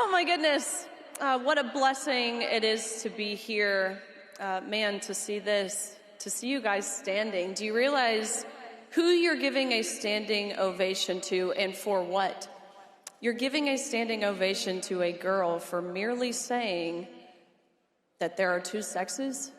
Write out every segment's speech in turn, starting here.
Oh my goodness, what a blessing it is to be here. Man, to see this, to see you guys standing. Do you realize who you're giving a standing ovation to and for what? You're giving a standing ovation to a girl for merely saying that there are two sexes?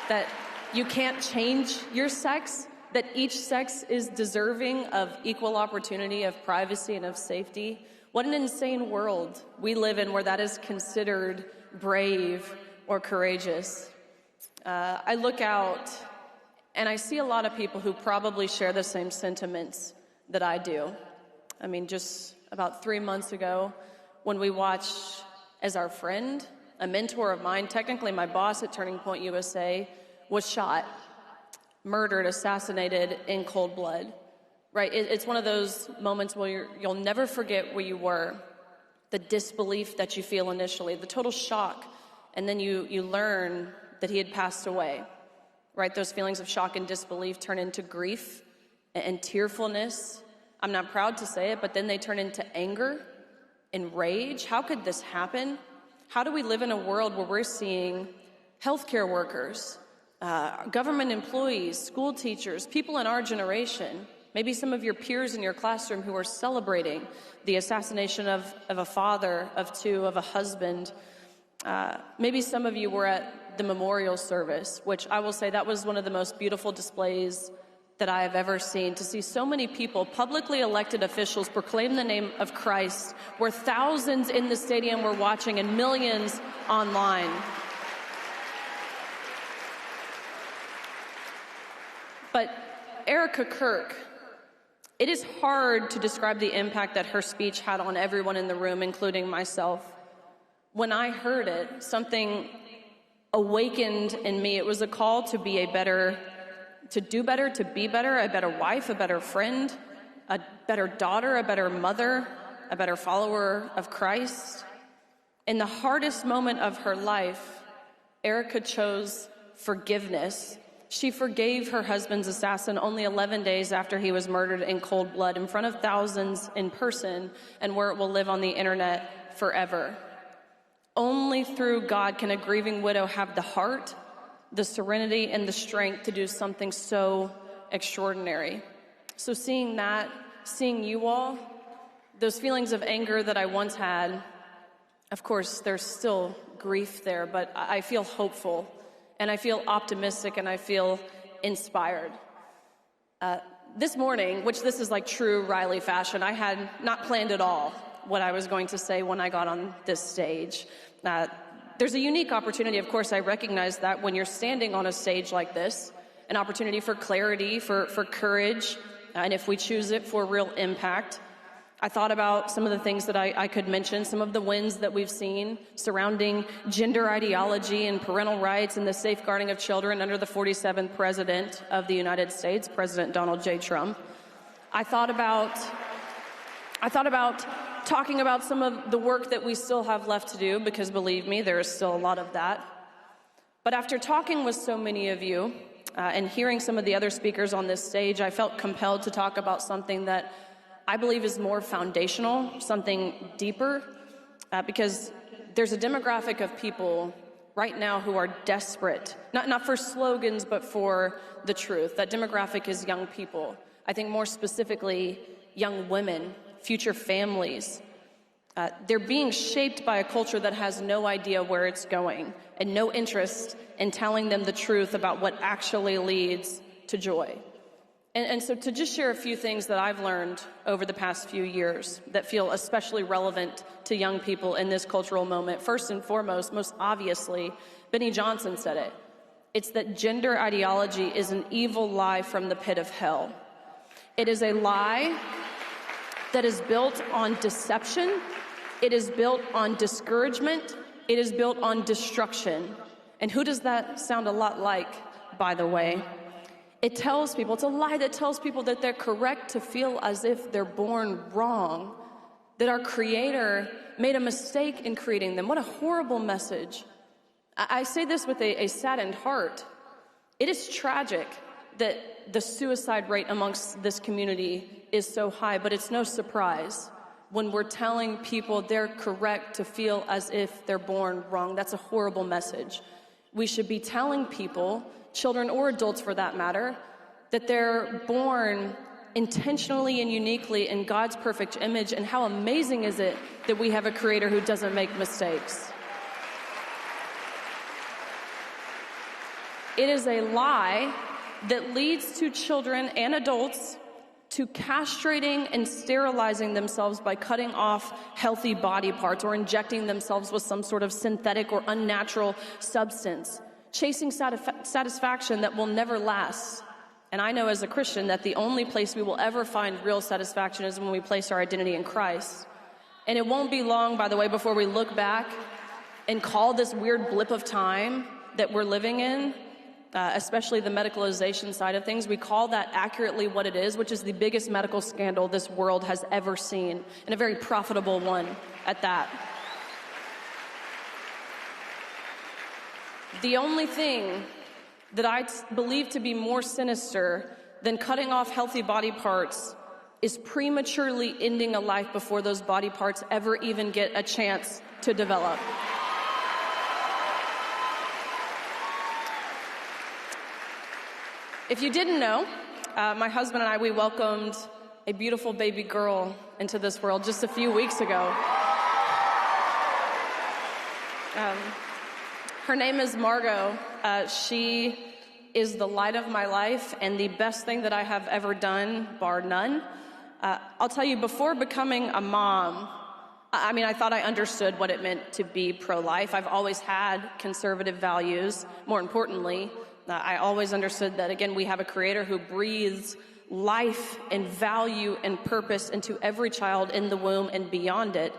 That you can't change your sex? That each sex is deserving of equal opportunity, of privacy, and of safety? What an insane world we live in where that is considered brave or courageous. I look out and I see a lot of people who probably share the same sentiments that I do. I mean, just about 3 months ago, when we watched as our friend, a mentor of mine, technically my boss at Turning Point USA, was shot, murdered, assassinated in cold blood, right? It's one of those moments where you'll never forget where you were, the disbelief that you feel initially, the total shock, and then you learn that he had passed away, right? Those feelings of shock and disbelief turn into grief and tearfulness. I'm not proud to say it, but then they turn into anger and rage. How could this happen? How do we live in a world where we're seeing healthcare workers, government employees, school teachers, people in our generation, maybe some of your peers in your classroom who are celebrating the assassination of a father, of two, of a husband. Maybe some of you were at the memorial service, which I will say that was one of the most beautiful displays that I have ever seen, to see so many people, publicly elected officials, proclaim the name of Christ, where thousands in the stadium were watching and millions online. But Erica Kirk, it is hard to describe the impact that her speech had on everyone in the room, including myself. When I heard it, something awakened in me. It was a call to be to do better, to be better, a better wife, a better friend, a better daughter, a better mother, a better follower of Christ. In the hardest moment of her life, Erica chose forgiveness. She forgave her husband's assassin only 11 days after he was murdered in cold blood in front of thousands in person, and where it will live on the internet forever. Only through God can a grieving widow have the heart, the serenity, and the strength to do something so extraordinary. So seeing that, seeing you all, those feelings of anger that I once had, of course, there's still grief there, but I feel hopeful, and I feel optimistic, and I feel inspired. This morning, which this is like true Riley fashion, I had not planned at all what I was going to say when I got on this stage. There's a unique opportunity, of course, I recognize that when you're standing on a stage like this, an opportunity for clarity, for courage, and if we choose it, for real impact. I thought about some of the things that I could mention, some of the wins that we've seen surrounding gender ideology and parental rights and the safeguarding of children under the 47th President of the United States, President Donald J. Trump. I thought about talking about some of the work that we still have left to do, because believe me, there is still a lot of that. But after talking with so many of you and hearing some of the other speakers on this stage, I felt compelled to talk about something that I believe is more foundational, something deeper, because there's a demographic of people right now who are desperate, not for slogans, but for the truth. That demographic is young people. I think more specifically, young women, future families. They're being shaped by a culture that has no idea where it's going and no interest in telling them the truth about what actually leads to joy. And so to just share a few things that I've learned over the past few years that feel especially relevant to young people in this cultural moment. First and foremost, most obviously, Benny Johnson said it. It's that gender ideology is an evil lie from the pit of hell. It is a lie that is built on deception. It is built on discouragement. It is built on destruction. And who does that sound a lot like, by the way? It tells people, it's a lie that tells people that they're correct to feel as if they're born wrong, that our Creator made a mistake in creating them. What a horrible message. I say this with a saddened heart. It is tragic that the suicide rate amongst this community is so high, but it's no surprise when we're telling people they're correct to feel as if they're born wrong. That's a horrible message. We should be telling people, children or adults for that matter, that they're born intentionally and uniquely in God's perfect image, and how amazing is it that we have a creator who doesn't make mistakes. It is a lie that leads to children and adults to castrating and sterilizing themselves by cutting off healthy body parts or injecting themselves with some sort of synthetic or unnatural substance, chasing satisfaction that will never last. And I know as a Christian that the only place we will ever find real satisfaction is when we place our identity in Christ. And it won't be long, by the way, before we look back and call this weird blip of time that we're living in, especially the medicalization side of things, we call that accurately what it is, which is the biggest medical scandal this world has ever seen, and a very profitable one at that. The only thing that I believe to be more sinister than cutting off healthy body parts is prematurely ending a life before those body parts ever even get a chance to develop. If you didn't know, my husband and I, we welcomed a beautiful baby girl into this world just a few weeks ago. Her name is Margot. She is the light of my life and the best thing that I have ever done, bar none. I'll tell you, before becoming a mom, I thought I understood what it meant to be pro-life. I've always had conservative values. More importantly, I always understood that, again, we have a creator who breathes life and value and purpose into every child in the womb and beyond it.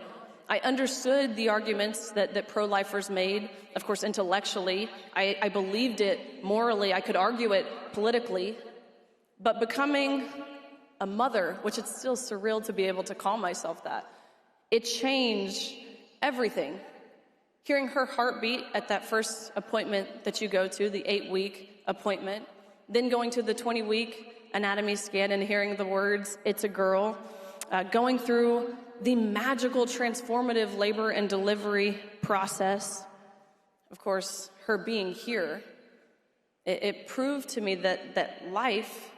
I understood the arguments that pro-lifers made, of course, intellectually. I believed it morally. I could argue it politically. But becoming a mother, which it's still surreal to be able to call myself that, it changed everything. Hearing her heartbeat at that first appointment that you go to, the 8-week appointment, then going to the 20-week anatomy scan and hearing the words, "It's a girl," going through the magical, transformative labor and delivery process. Of course, her being here, it proved to me that life,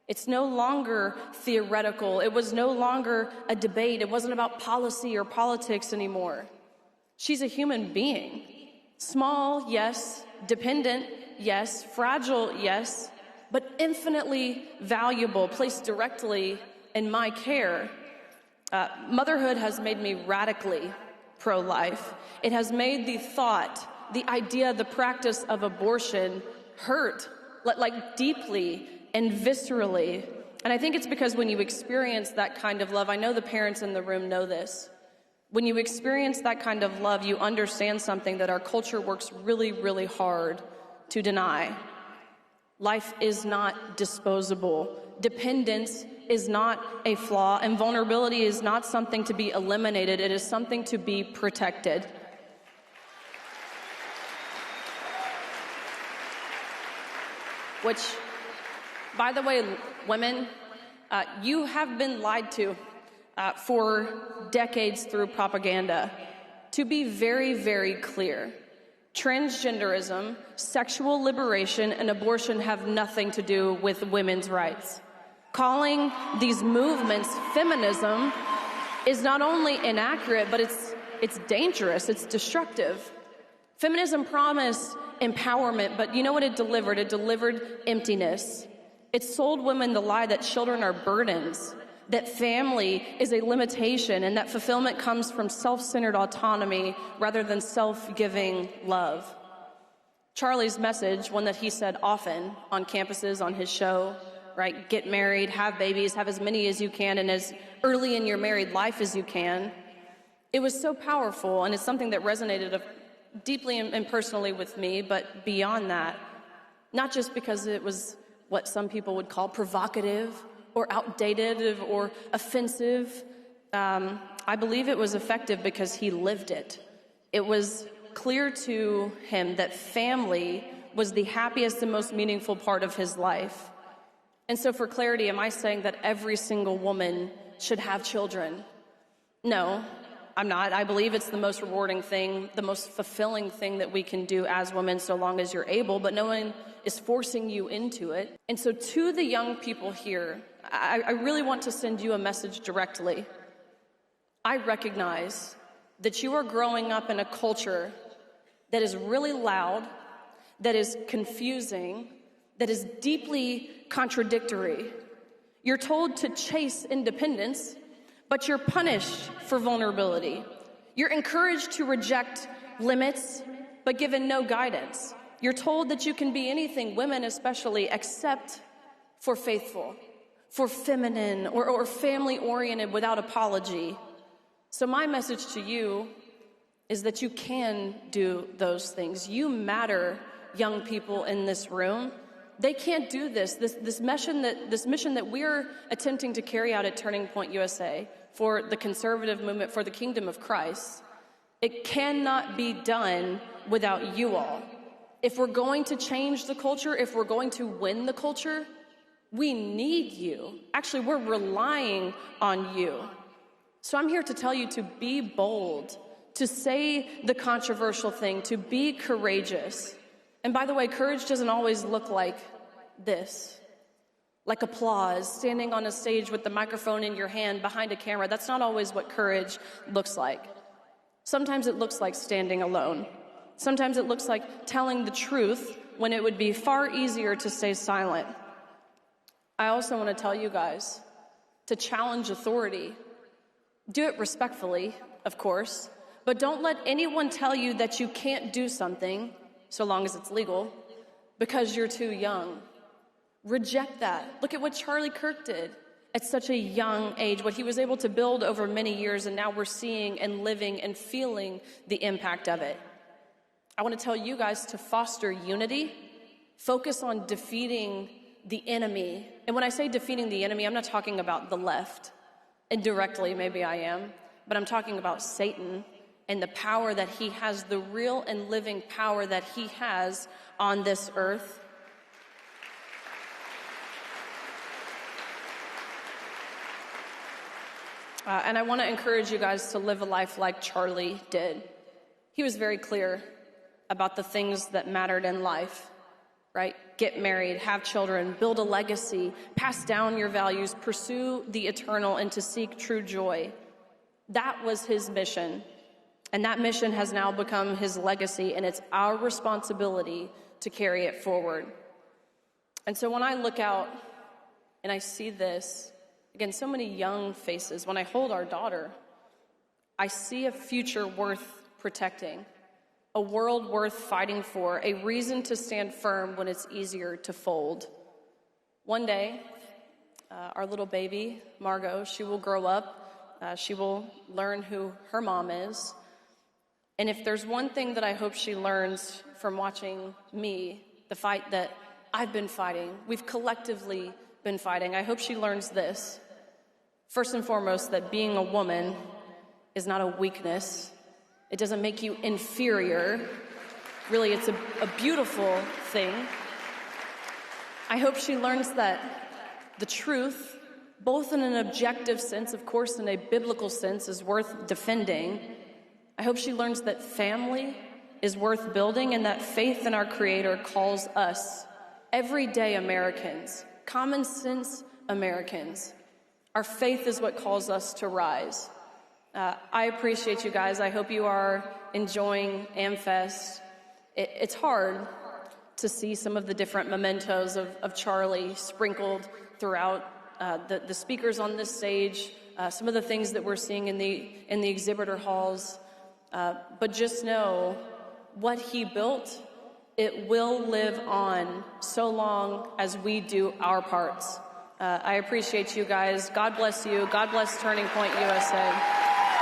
it's no longer theoretical. It was no longer a debate. It wasn't about policy or politics anymore. She's a human being. Small, yes. Dependent, yes. Fragile, yes. But infinitely valuable, placed directly in my care. Motherhood has made me radically pro-life. It has made the thought, the idea, the practice of abortion hurt, like deeply and viscerally. And I think it's because when you experience that kind of love, I know the parents in the room know this. When you experience that kind of love, you understand something that our culture works really, really hard to deny. Life is not disposable. Dependence is not a flaw, and vulnerability is not something to be eliminated. It is something to be protected. Which, by the way, women, you have been lied to for decades through propaganda. To be very, very clear, transgenderism, sexual liberation, and abortion have nothing to do with women's rights. Calling these movements feminism is not only inaccurate, but it's dangerous, it's destructive. Feminism promised empowerment, but you know what it delivered? It delivered emptiness. It sold women the lie that children are burdens, that family is a limitation, and that fulfillment comes from self-centered autonomy rather than self-giving love. Charlie's message, one that he said often on campuses, on his show, right? Get married, have babies, have as many as you can, and as early in your married life as you can. It was so powerful, and it's something that resonated deeply and personally with me, but beyond that, not just because it was what some people would call provocative or outdated or offensive. I believe it was effective because he lived it. It was clear to him that family was the happiest and most meaningful part of his life. And so for clarity, am I saying that every single woman should have children? No, I'm not. I believe it's the most rewarding thing, the most fulfilling thing that we can do as women, so long as you're able, but no one is forcing you into it. And so to the young people here, I really want to send you a message directly. I recognize that you are growing up in a culture that is really loud, that is confusing, that is deeply contradictory. You're told to chase independence, but you're punished for vulnerability. You're encouraged to reject limits, but given no guidance. You're told that you can be anything, women especially, except for faithful, for feminine, or family-oriented without apology. So my message to you is that you can do those things. You matter, young people in this room. They can't do this. This mission that we're attempting to carry out at Turning Point USA for the conservative movement, for the kingdom of Christ, it cannot be done without you all. If we're going to change the culture, if we're going to win the culture, we need you. Actually, we're relying on you. So I'm here to tell you to be bold, to say the controversial thing, to be courageous. And by the way, courage doesn't always look like this, like applause, standing on a stage with the microphone in your hand behind a camera. That's not always what courage looks like. Sometimes it looks like standing alone. Sometimes it looks like telling the truth when it would be far easier to stay silent. I also want to tell you guys to challenge authority. Do it respectfully, of course, but don't let anyone tell you that you can't do something, so long as it's legal, because you're too young. Reject that. Look at what Charlie Kirk did at such a young age, what he was able to build over many years, and now we're seeing and living and feeling the impact of it. I want to tell you guys to foster unity, focus on defeating the enemy. And when I say defeating the enemy, I'm not talking about the left. Indirectly, maybe I am, but I'm talking about Satan and the power that he has, the real and living power that he has on this earth. And I want to encourage you guys to live a life like Charlie did. He was very clear about the things that mattered in life, right? Get married, have children, build a legacy, pass down your values, pursue the eternal, and to seek true joy. That was his mission. And that mission has now become his legacy, and it's our responsibility to carry it forward. And so when I look out and I see this, again, so many young faces, when I hold our daughter, I see a future worth protecting, a world worth fighting for, a reason to stand firm when it's easier to fold. One day, our little baby, Margot, she will grow up, she will learn who her mom is. And if there's one thing that I hope she learns from watching me, the fight that I've been fighting, we've collectively been fighting, I hope she learns this. First and foremost, that being a woman is not a weakness. It doesn't make you inferior. Really, it's a beautiful thing. I hope she learns that the truth, both in an objective sense, of course, in a biblical sense, is worth defending. I hope she learns that family is worth building and that faith in our Creator calls us, everyday Americans, common sense Americans. Our faith is what calls us to rise. I appreciate you guys. I hope you are enjoying AmFest. It's hard to see some of the different mementos of Charlie sprinkled throughout the speakers on this stage, some of the things that we're seeing in the exhibitor halls. But just know what he built, it will live on so long as we do our parts. I appreciate you guys. God bless you. God bless Turning Point USA.